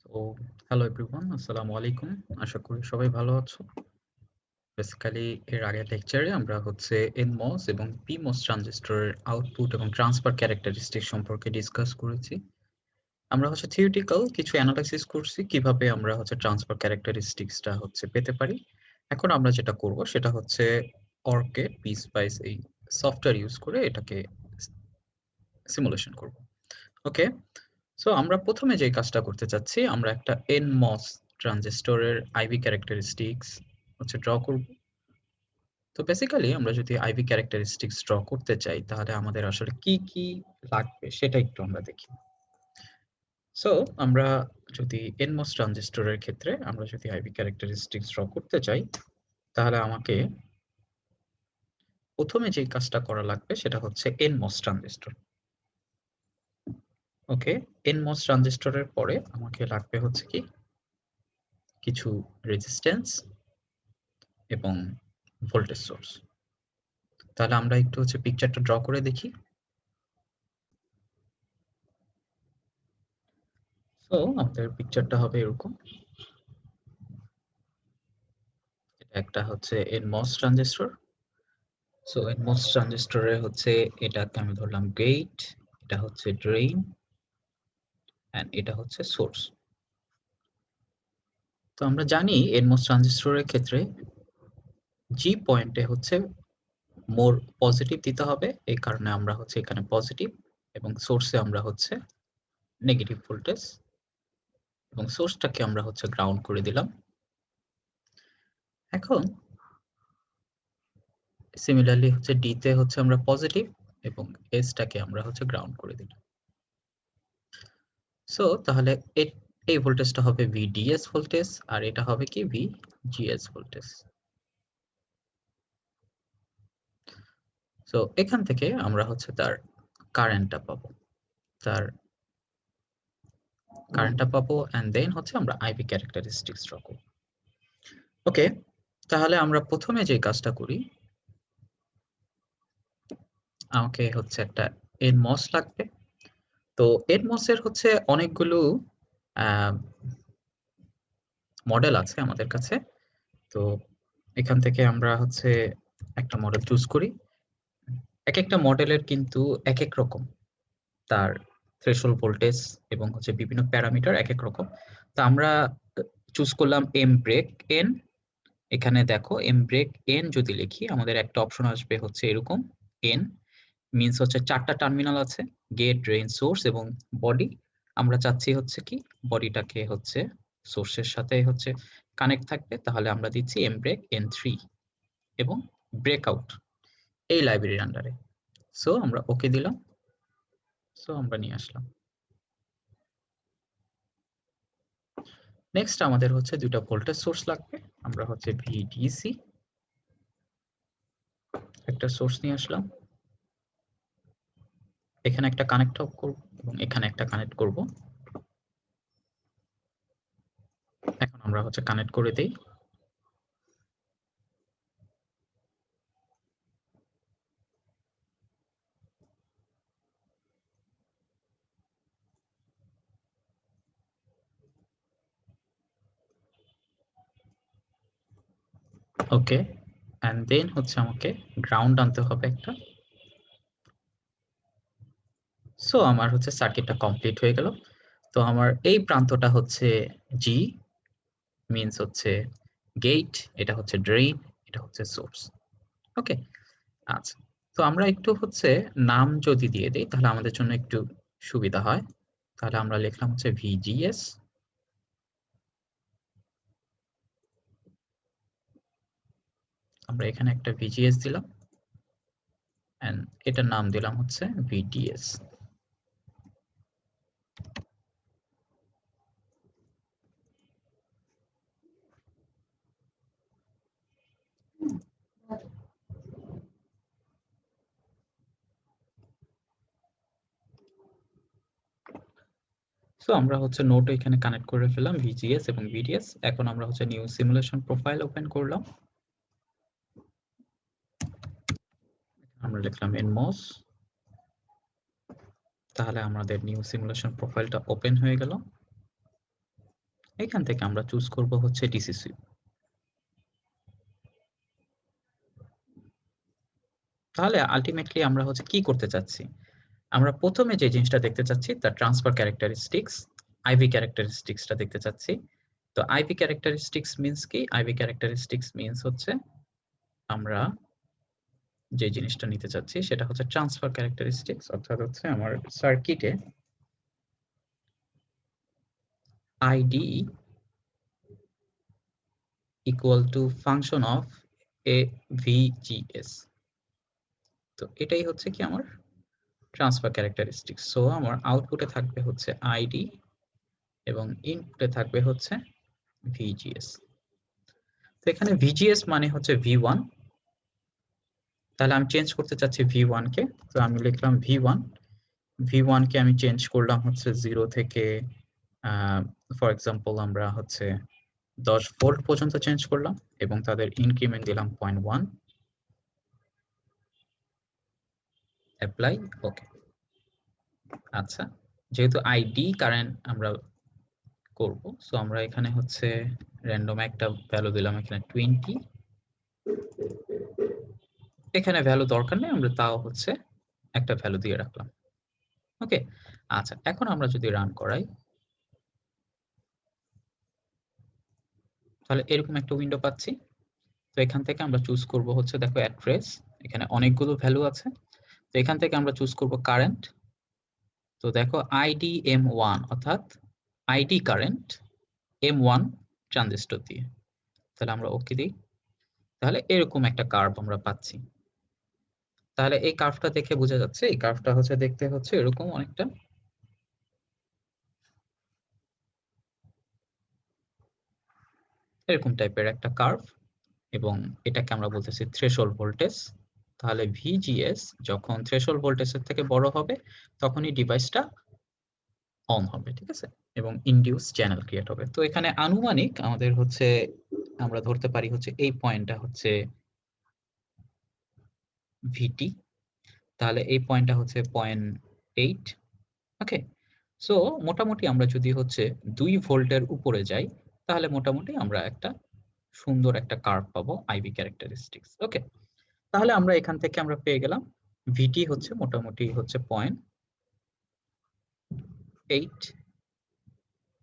তো hello everyone, আসসালামু আলাইকুম। আশা করি সবাই ভালো আছো। বেসিক্যালি এর আগের লেকচারে আমরা হচ্ছে NMOS এবং PMOS ট্রানজিস্টরের আউটপুট এবং ট্রান্সফার ক্যারেক্টারিস্টিক সম্পর্কে ডিসকাস করেছি। আমরা হচ্ছে থিওরিটিক্যাল কিছু অ্যানালাইসিস করছি কিভাবে আমরা হচ্ছে ট্রান্সফার ক্যারেক্টারিস্টিক্সটা হচ্ছে পেতে পারি। এখন আমরা যেটা করব সেটা হচ্ছে অর্কেড, পিস্পাইস এই সফটওয়্যার ইউজ করে এটাকে সিমুলেশন করব। ওকে? সো আমরা প্রথমে যে কাজটা করতে চাচ্ছি, আমরা একটা NMOS ট্রানজিস্টরের IV ক্যারেক্টারিস্টিক্স হচ্ছে ড্র করব। তো বেসিক্যালি আমরা যদি IV ক্যারেক্টারিস্টিক্স ড্র করতে চাই তাহলে আমাদের আসলে কি লাগবে সেটা একটু আমরা দেখি। সো আমরা যদি NMOS ট্রানজিস্টরের ক্ষেত্রে আমরা যদি IV ক্যারেক্টারিস্টিক্স ড্র করতে চাই তাহলে আমাকে প্রথমে যেই কাজটা করা লাগবে সেটা হচ্ছে NMOS ট্রানজিস্টর। ওকে, NMOS ট্রানজিস্টরের পরে আমাকে লাগবে হচ্ছে কি কিছু রেজিস্ট্যান্স এবং ভোল্টেজ সোর্স। তাহলে আমরা একটু হচ্ছে পিকচারটা ড্র করে দেখি। সো আমাদের পিকচারটা হবে এরকম। এটা একটা হচ্ছে NMOS ট্রানজিস্টর। সো NMOS ট্রানজিস্টরে হচ্ছে এটাকে আমি ধরলাম গেট, এটা হচ্ছে ড্রেইন এন্ড এটা হচ্ছে সোর্স। তো আমরা জানি NMOS ট্রানজিস্টরের ক্ষেত্রে জি পয়েন্টে হচ্ছে মোর পজিটিভ দিতে হবে, এই কারণে আমরা হচ্ছে এখানে পজিটিভ এবং সোর্সে আমরা হচ্ছে নেগেটিভ ভোল্টেজ এবং সোর্সটাকে আমরা হচ্ছে গ্রাউন্ড করে দিলাম। এখন সিমিলারলি হচ্ছে ডি তে হচ্ছে আমরা পজিটিভ এবং এস টাকে আমরা হচ্ছে গ্রাউন্ড করে দিলাম। সো তাহলে এই ভোল্টেজটা হবে VDS ভোল্টেজ আর এটা হবে কি VGS ভোল্টেজ। সো এখান থেকে আমরা হচ্ছে তার কারেন্টটা পাবো, তার কারেন্টটা পাবো এন্ড দেন হচ্ছে আমরা আইভি ক্যারেক্টারিস্টিক্স ড্র করব। ওকে, তাহলে আমরা প্রথমে যে কাজটা করি, আমাকে হচ্ছে একটা NMOS লাগবে। তো NMOS এর হচ্ছে অনেকগুলো মডেল আছে আমাদের কাছে। তো এখান থেকে আমরা হচ্ছে একটা মডেল চুজ করি। একেকটা মডেলের কিন্তু একেক রকম তার থ্রেশহোল্ড ভোল্টেজ এবং হচ্ছে বিভিন্ন প্যারামিটার একেক রকম। তো আমরা চুজ করলাম mbrake-n। এখানে দেখো mbrake-n যদি লিখি আমাদের একটা অপশন আসবে হচ্ছে এরকম। n মিনস হচ্ছে 4 টা টার্মিনাল আছে, গেট, ড্রেইন, সোর্স এবং বডি। আমরা চাচ্ছি হচ্ছে কি বডিটাকে হচ্ছে সোর্সের সাথে হচ্ছে কানেক্ট থাকবে, তাহলে আমরা দিচ্ছি mbrake-n3 এবং ব্রেকআউট এই লাইব্রেরির আন্ডারে। সো আমরা ওকে দিলাম। সো আমরা নিয়ে আসলাম। নেক্সট আমাদের হচ্ছে দুইটা ভোল্টেজ সোর্স লাগবে। আমরা হচ্ছে VDC একটা সোর্স নিয়ে আসলাম, এখানে একটা কানেক্ট করব এবং এখানে একটা কানেক্ট করব। এখন আমরা হচ্ছে কানেক্ট করে দেই। ওকে, এন্ড দেন হচ্ছে আমাকে গ্রাউন্ড আনতে হবে একটা। সো আমার হচ্ছে সার্কিটটা কমপ্লিট হয়ে গেল। তো আমার এই প্রান্তটা হচ্ছে জি, মিনস হচ্ছে গেট, এটা হচ্ছে ড্রেইন, এটা হচ্ছে সোর্স। ওকে, আচ্ছা। তো আমরা একটু হচ্ছে নাম যদি দিয়ে দেই তাহলে আমাদের জন্য একটু সুবিধা হয়। তাহলে আমরা লিখলাম হচ্ছে VGS। আমরা এখানে একটা VGS দিলাম এন্ড এটার নাম দিলাম হচ্ছে VDS। সো আমরা হচ্ছে নোট এখানে কানেক্ট করে ফেললাম VGS এবং VDS। এখন আমরা হচ্ছে নিউ সিমুলেশন প্রোফাইল ওপেন করলাম। আমরা লিখলাম NMOS। তাহলে আমাদের নিউ সিমুলেশন প্রোফাইলটা ওপেন হয়ে গেল। এখান থেকে আমরা চুজ করব হচ্ছে ডিসি সুইপ। তাহলে আলটিমেটলি আমরা হচ্ছে কি করতে চাচ্ছি, আমরা প্রথমে যে জিনিসটা দেখতে চাচ্ছি তার ট্রান্সফার ক্যারেক্টারিস্টিক্স, আইভি ক্যারেক্টারিস্টিক্সটা দেখতে চাচ্ছি। তো আইভি ক্যারেক্টারিস্টিক্স মিন্স কি? আইভি ক্যারেক্টারিস্টিক্স মিন্স হচ্ছে আমরা যে জিনিসটা নিতে চাচ্ছি সেটা হচ্ছে ট্রান্সফার ক্যারেক্টারিস্টিক্স, অর্থাৎ হচ্ছে আমার সার্কিটে ID equal to function of a VGS. তো এটাই হচ্ছে কি আমার ট্রান্সফার ক্যারেক্টারিস্টিক্স। সো আমার আউটপুটে থাকবে হচ্ছে আইডি এবং ইনপুটে থাকবে হচ্ছে ভিজিএস। তো এখানে ভিজিএস মানে হচ্ছে V1, তাহলে আমি চেঞ্জ করতে চাচ্ছি V1 কে। তো আমি লিখলাম V1 কে আমি চেঞ্জ করলাম হচ্ছে 0 থেকে ফর এক্সাম্পল আমরা হচ্ছে 10 ভোল্ট পর্যন্ত চেঞ্জ করলাম এবং তাদের ইনক্রিমেন্ট দিলাম 0.1, অ্যাপ্লাই, ওকে। আচ্ছা, যেহেতু আইডি কারেন্ট আমরা করব, সো আমরা এখানে হচ্ছে র্যান্ডম একটা ভ্যালু দিলাম, এখানে 20। এখানে ভ্যালু দরকার নেই, আমরা তাও হচ্ছে একটা ভ্যালু দিয়ে রাখলাম, ওকে। আচ্ছা, এখন আমরা যদি রান করাই তাহলে এরকম একটা উইন্ডো পাচ্ছি। তো এখান থেকে আমরা চুজ করব হচ্ছে, দেখো অ্যাড্রেস, এখানে অনেকগুলো ভ্যালু আছে। তো এখান থেকে আমরা চুজ করব কারেন্ট। তো দেখো আইডি M1, অর্থাৎ আইডি কারেন্ট M1 ট্রানজিস্টর দিয়ে। তাহলে আমরা ওকে দিই, তাহলে এরকম একটা কার্ভ আমরা পাচ্ছি। তাহলে এই কার্ভটা দেখে বোঝা যাচ্ছে এই কার্ভটা হচ্ছে দেখতে হচ্ছে এরকম অনেকটা। এরকম টাইপের একটা কার্ভ, এবং এটাকে আমরা বলতেছি থ্রেশহোল্ড ভোল্টেজ। তাহলে ভিজিএস যখন থ্রেশহোল্ড ভোল্টেজের থেকে বড় হবে তখনই ডিভাইসটা অন হবে, ঠিক আছে, এবং ইনডিউস চ্যানেল ক্রিয়েট হবে। তো এখানে আনুমানিক আমাদের হচ্ছে আমরা ধরতে পারি হচ্ছে এই পয়েন্টটা হচ্ছে ভিটি, তাহলে এই পয়েন্টটা হচ্ছে 0.8, ওকে। সো মোটামুটি আমরা যদি হচ্ছে 2 ভোল্টের উপরে যাই তাহলে মোটামুটি আমরা একটা সুন্দর একটা কার্ভ পাবো আইভি ক্যারেক্টারিস্টিক্স, ওকে। তাহলে আমরা এখান থেকে আমরা পেয়ে গেলাম ভিটি হচ্ছে মোটামুটি হচ্ছে 0.8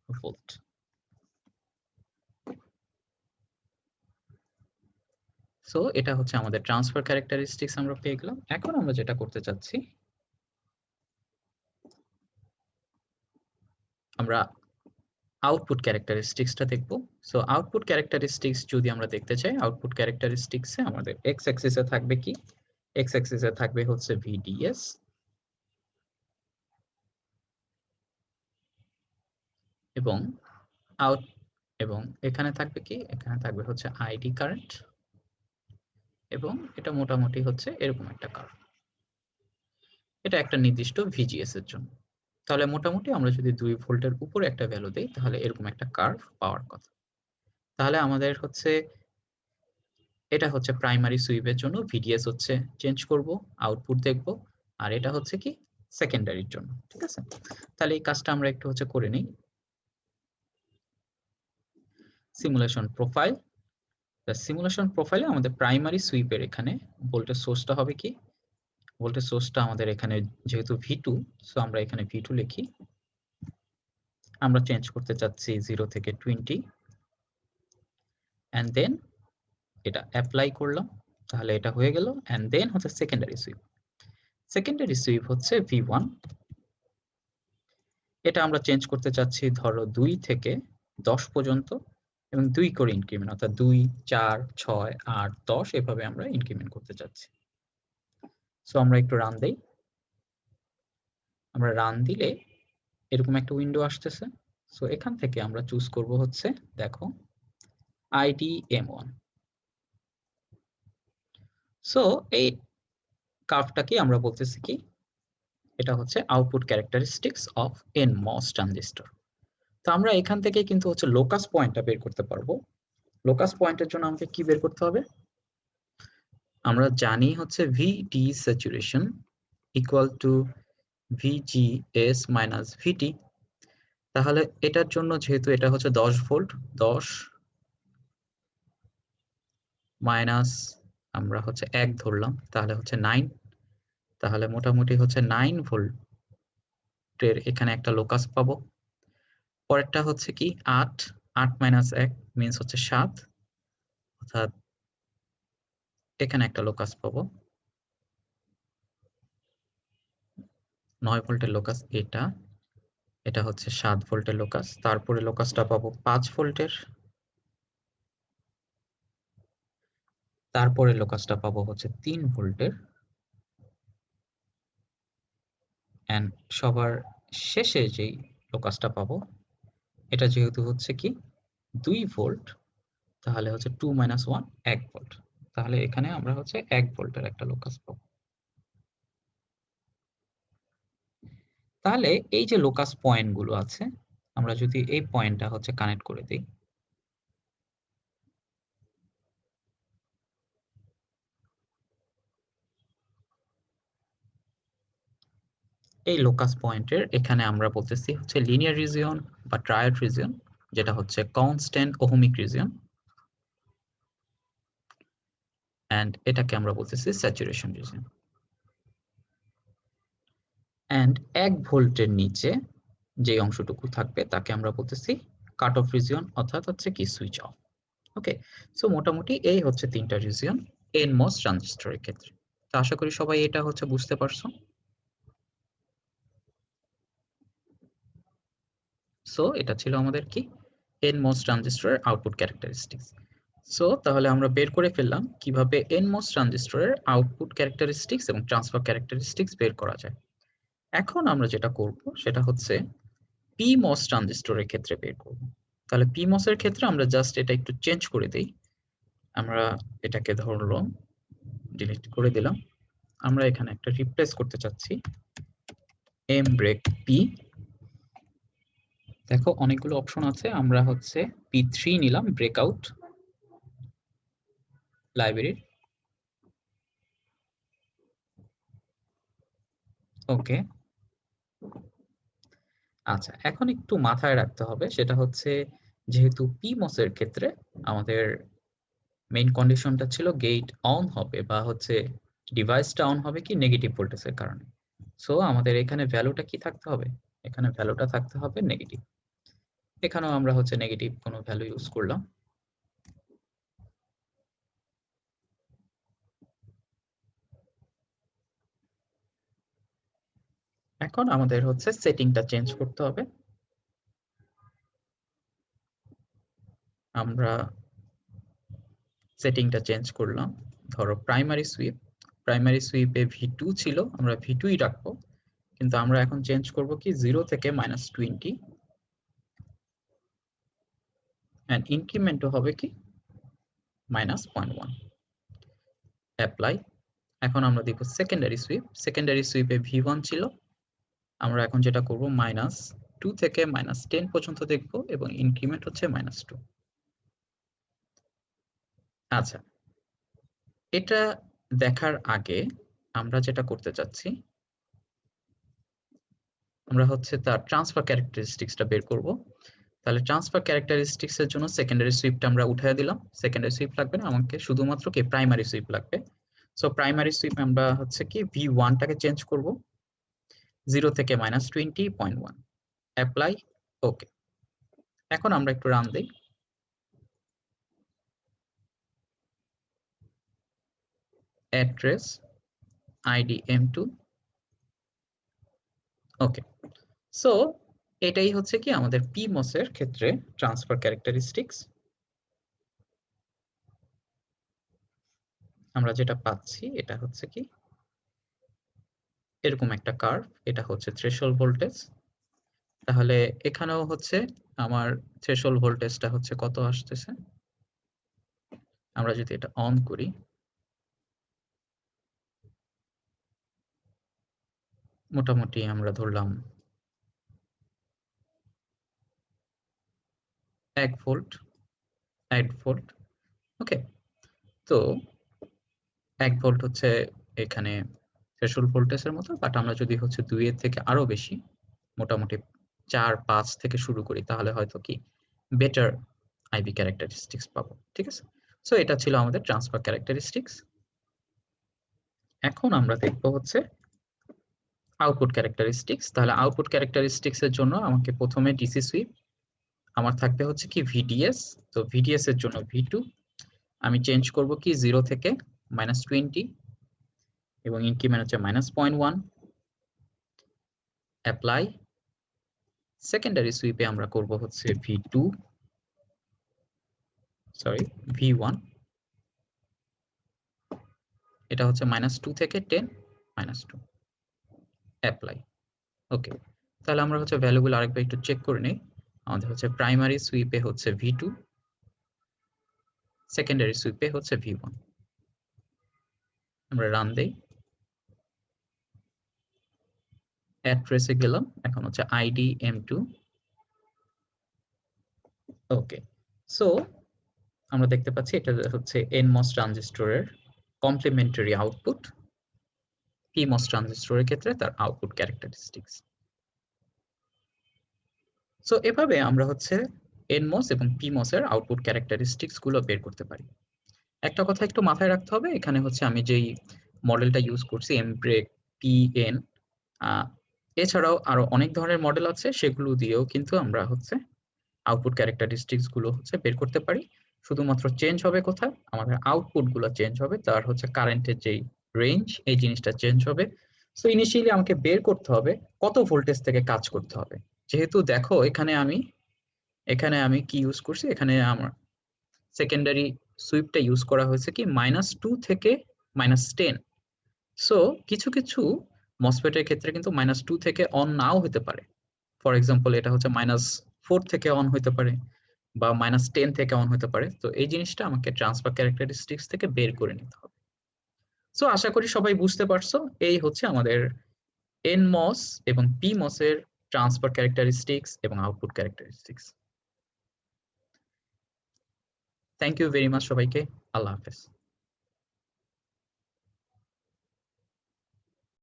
ভোল্ট। সো এটা হচ্ছে আমাদের ট্রান্সফার ক্যারেক্টারিস্টিক্স আমরা পেয়ে গেলাম। এখন আমরা যেটা করতে চাচ্ছি, আমরা আউটপুট ক্যারেক্টারিস্টিক্সটা দেখব। সো আউটপুট ক্যারেক্টারিস্টিক্স যদি আমরা দেখতে চাই, আউটপুট ক্যারেক্টারিস্টিক্সে আমাদের এক্স অ্যাক্সিসে থাকবে কি? এক্স অ্যাক্সিসে থাকবে হচ্ছে ভিডিএস, এবং আউট, এবং এখানে থাকবে কি? এখানে থাকবে হচ্ছে আইডি কারেন্ট, এবং এটা মোটামুটি হচ্ছে এরকম একটা কার্ভ। এটা একটা নির্দিষ্ট ভিজিএস এর জন্য। তাহলে মোটামুটি আমরা যদি 2 ভোল্টের উপরে একটা ভ্যালু দেই তাহলে এরকম একটা কার্ভ পাওয়ার কথা। তাহলে আমাদের হচ্ছে এটা হচ্ছে প্রাইমারি সুইপের জন্য ভিডিএস হচ্ছে চেঞ্জ করব, আউটপুট দেখব, আর এটা হচ্ছে কি সেকেন্ডারির জন্য, ঠিক আছে। তাহলে এই কাজটা আমরা একটু হচ্ছে করে নিই। সিমুলেশন প্রোফাইল, সিমুলেশন প্রোফাইলে আমাদের প্রাইমারি সুইপের এখানে ভোল্টেজ সোর্সটা হবে কি? ভোল্টেজ সোর্সটা আমাদের এখানে যেহেতু V2, সো আমরা এখানে V2 লিখি। আমরা চেঞ্জ করতে চাচ্ছি 0 থেকে 20, এন্ড দেন এটা অ্যাপ্লাই করলাম, তাহলে এটা হয়ে গেল। এন্ড দেন হচ্ছে সেকেন্ডারি সুইপ। সেকেন্ডারি সুইপ হচ্ছে V1, এটা আমরা চেঞ্জ করতে চাচ্ছি ধরো 2 থেকে 10 পর্যন্ত, এবং 2 করে ইনক্রিমেন্ট, অর্থাৎ 2, 4, 6, 8, 10 এভাবে আমরা ইনক্রিমেন্ট করতে চাচ্ছি। সো আমরা একটু রান দেই। আমরা রান দিলে এরকম একটা উইন্ডো আসতেছে। সো এখান থেকে আমরা চুজ করব হচ্ছে, দেখো আইডি M1। সো এই কার্ভটাকে আমরা বলতেছি কি? এটা হচ্ছে output characteristics of NMOS transistor. তো আমরা এখান থেকে কিন্তু হচ্ছে লোকাস পয়েন্টটা বের করতে পারবো। লোকাস পয়েন্টের জন্য আমাকে কি বের করতে হবে? আমরা জানি হচ্ছে VD saturation equal to VGS minus VT। তাহলে এটার জন্য যেহেতু এটা হচ্ছে 10 ভোল্ট, 10 মাইনাস আমরা হচ্ছে 1 ধরলাম, তাহলে হচ্ছে 9। তাহলে মোটামুটি হচ্ছে 9 ভোল্টের এখানে একটা লোকাস পাবো। পরেরটা হচ্ছে কি 8, 8 মাইনাস 1 মিন্স হচ্ছে 7, অর্থাৎ এখানে একটা লোকাস পাবো। 9 ভোল্টের লোকাস এটা, এটা হচ্ছে 7 ভোল্টের লোকাস। তারপরে লোকাসটা পাবো 5 ভোল্টের, তারপরে লোকাসটা পাবো হচ্ছে 3 ভোল্টের, এন্ড সবার শেষে যেই লোকাসটা পাবো এটা যেহেতু হচ্ছে কি 2 ভোল্ট, তাহলে হচ্ছে 2 মাইনাস 1 1 ভোল্ট। তাহলে এখানে আমরা হচ্ছে 1 ভোল্টের একটা লোকাস পাবো। তাহলে এই যে লোকাস পয়েন্ট গুলো আছে, আমরা যদি এই পয়েন্টটা হচ্ছে কানেক্ট করে দিই, এই লোকাস পয়েন্টের এখানে আমরা বলতেছি হচ্ছে লিনিয়ার রিজিয়ন বা ট্রায়াড রিজিয়ন, যেটা হচ্ছে কনস্ট্যান্ট ওহমিক রিজিয়ন, এন্ড এটাকে আমরা বলতেছি স্যাচুরেশন রিজিয়ন। এন্ড 1 ভোল্টের নিচে যে অংশটুকু থাকবে তাকে আমরা বলতেছি কাট অফ রিজিয়ন, অর্থাৎ হচ্ছে কি সুইচ অফ। ওকে, সো মোটামুটি এই হচ্ছে 3টা রিজিয়ন এনমস ট্রানজিস্টরের ক্ষেত্রে। তো আশা করি সবাই এটা হচ্ছে বুঝতে পারছো। সো এটা ছিল আমাদের কি এনমস ট্রানজিস্টরের আউটপুট ক্যারেক্টারিস্টিক্স। সো তাহলে আমরা বের করে ফেললাম কিভাবে এনমস ট্রানজিস্টরের আউটপুট ক্যারেক্টারিস্টিক্স এবং ট্রান্সফার ক্যারেক্টারিস্টিক্স বের করা যায়। এখন আমরা যেটা করব সেটা হচ্ছে পিমস ট্রানজিস্টরের ক্ষেত্রে বের করব। তাহলে পিমস এর ক্ষেত্রে আমরা জাস্ট এটা একটু চেঞ্জ করে দেই। আমরা এটাকে ধরলো ডিলিট করে দিলাম, আমরা এখানে একটা রিপ্লেস করতে চাচ্ছি এম ব্রেক পি। দেখো অনেকগুলো অপশন আছে, আমরা হচ্ছে P3 নিলাম ব্রেকআউট লাইব্রেরির। ওকে, আচ্ছা এখন একটু মাথায় রাখতে হবে, সেটা হচ্ছে যেহেতু পিমস এর ক্ষেত্রে আমাদের মেইন কন্ডিশনটা ছিল গেট অন হবে বা হচ্ছে ডিভাইসটা অন হবে কি নেগেটিভ ভোল্টেজের কারণে। সো আমাদের এখানে ভ্যালুটা কি থাকতে হবে, এখানে ভ্যালুটা থাকতে হবে নেগেটিভ। এখানেও আমরা হচ্ছে নেগেটিভ কোনো ভ্যালু ইউজ করলাম। এখন আমাদের হচ্ছে সেটিংটা চেঞ্জ করতে হবে। আমরা সেটিংটা চেঞ্জ করলাম, ধরো প্রাইমারি সুইপে V2 ছিল, আমরা V2ই রাখবো, কিন্তু আমরা এখন চেঞ্জ করব কি 0 থেকে -20 এন্ড ইনক্রিমেন্টও হবে কি -0.1। অ্যাপ্লাই। এখন আমরা দেখব সেকেন্ডারি সুইপে V1 ছিল, আমরা এখন যেটা করব -2 থেকে -10 পর্যন্ত দেখব এবং ইনক্রিমেন্ট হচ্ছে -2। আচ্ছা, এটা দেখার আগে আমরা যেটা করতে চাচ্ছি, আমরা হচ্ছে তার ট্রান্সফার ক্যারেক্টারিস্টিক্সটা বের করব। তাহলে ট্রান্সফার ক্যারেক্টারিস্টিক্স এর জন্য সেকেন্ডারি সুইপটা আমরা উঠিয়ে দিলাম, সেকেন্ডারি সুইপ লাগবে না আমাকে, শুধুমাত্র কি প্রাইমারি সুইপ লাগবে। সো প্রাইমারি সুইপ আমরা হচ্ছে কি V1 টাকে চেঞ্জ করব 0 থেকে -20.1। অ্যাপ্লাই। ওকে, এখন আমরা একটু রান দেই। Address ID M2। ওকে, সো এটাই হচ্ছে কি আমাদের পিমস এর ক্ষেত্রে ট্রান্সফার ক্যারেক্টারিস্টিক্স। আমরা যেটা পাচ্ছি এটা হচ্ছে কি এরকম একটা কার্ভ, এটা হচ্ছে থ্রেশহোল্ড ভোল্টেজ। তাহলে এখানেও হচ্ছে আমার থ্রেশহোল্ড ভোল্টেজটা হচ্ছে কত আসতেছে, আমরা যদি এটা অন করি, মোটামুটি আমরা ধরলাম 1 ভোল্ট, 8 ভোল্ট। ওকে, তো 1 ভোল্ট হচ্ছে এখানে থ্রেশহোল্ড ভোল্টেজের মতো, বাট আমরা যদি হচ্ছে 2 এর থেকে আরো বেশি মোটামুটি 4, 5 থেকে শুরু করি তাহলে হয়তো কি বেটার আইবি ক্যারেক্টারিস্টিক্স পাবো। ঠিক আছে, সো এটা ছিল আমাদের ট্রান্সফার ক্যারেক্টারিস্টিক্স। এখন আমরা দেখব হচ্ছে আউটপুট ক্যারেক্টারিস্টিক্স। তাহলে আউটপুট ক্যারেক্টারিস্টিক্স এর জন্য আমাকে প্রথমে ডিসি সুইপ আমার থাকবে হচ্ছে কি ভিডিএস। তো ভিডিএস এর জন্য V2 আমি চেঞ্জ করব কি 0 থেকে -20 এবং ইনক্রিমেন্ট হচ্ছে -0.1। অ্যাপ্লাই। সেকেন্ডারি সুইপে আমরা করব হচ্ছে V1, এটা হচ্ছে -2 থেকে 10 -2। অ্যাপ্লাই। ওকে, তাহলে আমরা হচ্ছে ভ্যালুগুলো আরেকবার একটু চেক করে নিই। আমাদের হচ্ছে প্রাইমারি সুইপে হচ্ছে V2, সেকেন্ডারি সুইপে হচ্ছে V1। আমরা রান দেই, অ্যাড্রেসে গেলাম, এখন হচ্ছে আইডি M2। ওকে, সো আমরা দেখতে পাচ্ছি এটা হচ্ছে NMOS ট্রানজিস্টরের কমপ্লিমেন্টারি আউটপুট, PMOS ট্রানজিস্টরের ক্ষেত্রে তার আউটপুট ক্যারেক্টারিস্টিক্স। সো এভাবে আমরা হচ্ছে NMOS এবং PMOS এর আউটপুট ক্যারেক্টারিস্টিক্স গুলো বের করতে পারি। একটা কথা একটু মাথায় রাখতে হবে, এখানে হচ্ছে আমি যেই মডেলটা ইউজ করছি এমব্রেক PN, এছাড়াও আরো অনেক ধরনের মডেল আছে, সেগুলো দিয়েও কিন্তু আমরা হচ্ছে আউটপুট ক্যারেক্টারিস্টিক্স গুলো হচ্ছে বের করতে পারি। শুধুমাত্র চেঞ্জ হবে কোথায়, আমাদের আউটপুট গুলো চেঞ্জ হবে, তার হচ্ছে কারেন্টের যেই রেঞ্জ এই জিনিসটা চেঞ্জ হবে। সো ইনিশিয়ালি আমাকে বের করতে হবে কত ভোল্টেজ থেকে কাজ করতে হবে। যেহেতু দেখো এখানে আমি কি ইউজ করছি, এখানে আমার সেকেন্ডারি সুইপটা ইউজ করা হয়েছে কি -2 থেকে -10। সো কিছু কিছু মসফেটের ক্ষেত্রে কিন্তু -2 থেকে অন নাও হতে পারে। ফর এক্সাম্পল এটা হচ্ছে -4 থেকে অন হতে পারে বা -10 থেকে অন হতে পারে। তো এই জিনিসটা আমাকে ট্রান্সফার ক্যারেক্টারিস্টিক্স থেকে বের করে নিতে হবে। সো আশা করি সবাই বুঝতে পারছো, এই হচ্ছে আমাদের NMOS এবং PMOS এর ট্রান্সফার ক্যারেক্টারিস্টিক্স এবং output characteristics. Thank you very much সবাইকে। আল্লাহ হাফেজ।